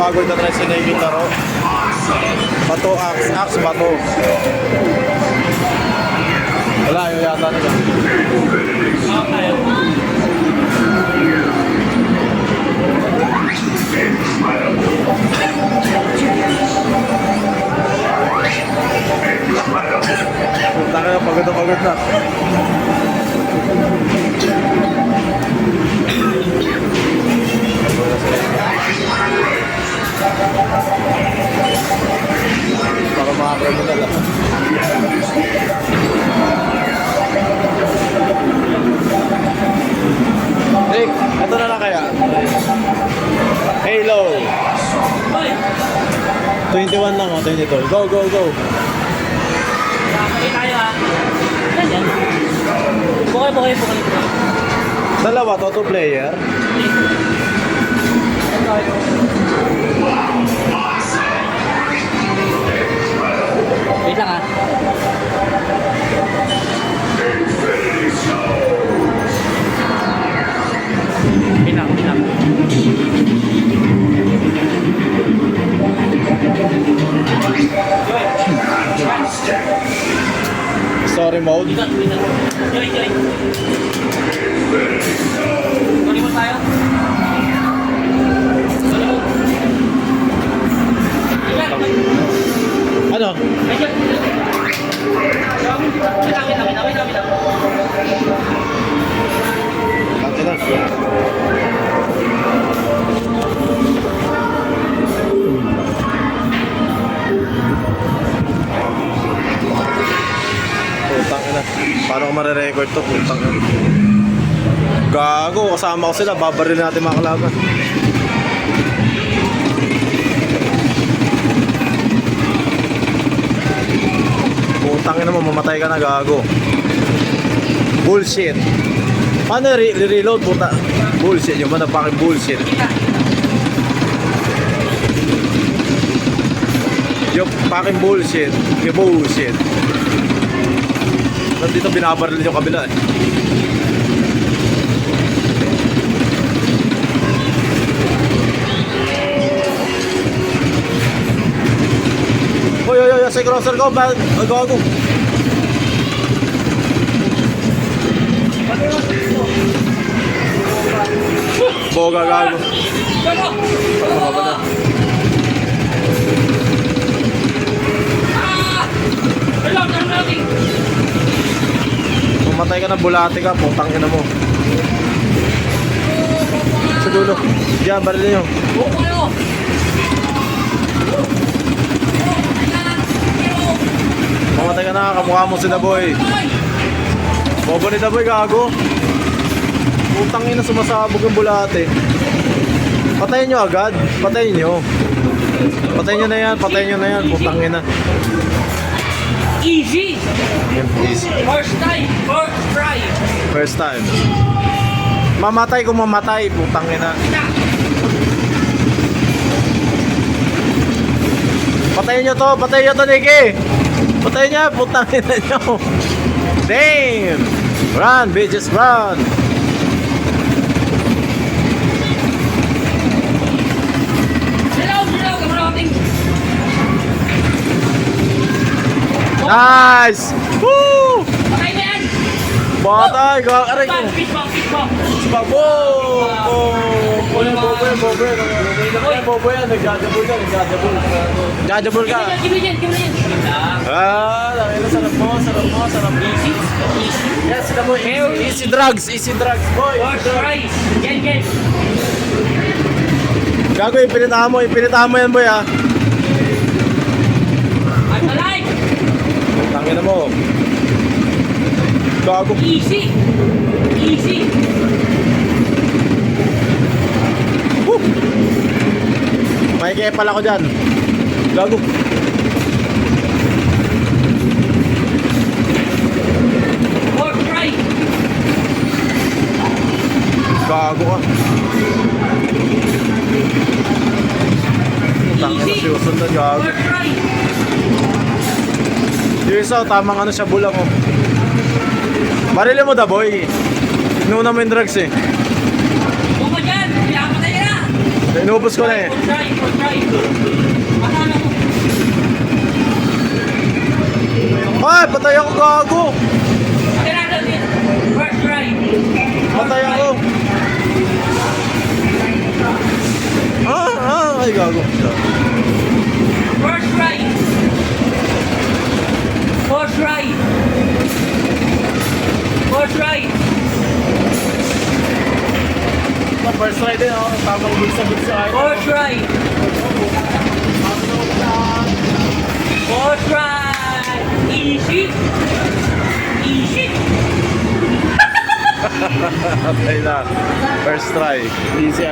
bago na try sa Navy laro. Bato, axe, bato. Wala, yun yata nila. Punta ka na, pagod na. Para mga criminal lang. Rick, ito na lang kaya. Halo 21 lang, 22. Go. Pakita tayo ha. Ganyan. Bukay. Dalawa to, 2 player. Wait lang ha. Wait lang. Story mode. Joy. Story mo tayo. Ano? Ate na. Putang ina. Paano ko marirecord to? Putang ina. Gago, kasama ko sila. Babaril natin mga kalaban. Putang ina mo, mamatay ka na, gago. Bullshit. Paano reload, puta? Bullshit, yung motherfucking bullshit. Yung fucking bullshit. Yung bullshit. Dito binabaril yung kabila eh. Oy, sa crosser ko, gago. Boga, gago. Mamatay ka na, bulate ka, putang ina mo. Sa dulo. Diyan, baril nyo. Mamatay ka na, kamukha mo si Daboy. Bobo ni Daboy, gago. Putang ina, sumasabog yung bulate. Patayin nyo agad. Patayin nyo na yan, putang ina. Easy! Easy. First try! First time. Mamatay kung mamatay, putang ina. Patayin nyo to, Nicky. Patayin niya, putang ina nyo. Damn! Run, bitches, run! Nice! Woo! Patay na yan! Batay! Aray ko! Pitbang! Bobo! Bobo yan! Nagdadabol ka! Nagdadabol ka! Give me yan! Ah! Sarap mo! Yes, sila mo! Easy drugs! Boy! First try! Yan! Gago, ipinitahan mo yan, boy, ha? I'm alive! Tangin na mo! Gago! Easy! Woo! May kepal ako dyan. Gago! Fourth try! Gago ka! Tangin na siya, sundan, gago! Fourth try! Yung isa, tamang ano siya, bulang mo. Barilin mo, Daboy. Inuna mo yung drugs eh. Huwag mo dyan! Pinapatay ka na! Inubos ko na eh. Fourth try, fourth try. Akala mo. Ay, patay ako gago. Kailangan natin. First try. Patay ako. Ay gago. First try. Fourth try. Fourth try. First try din oh. Tamang bulsa ay. Fourth try. Fourth try. Easy. Easy. Patay na. First try. Easy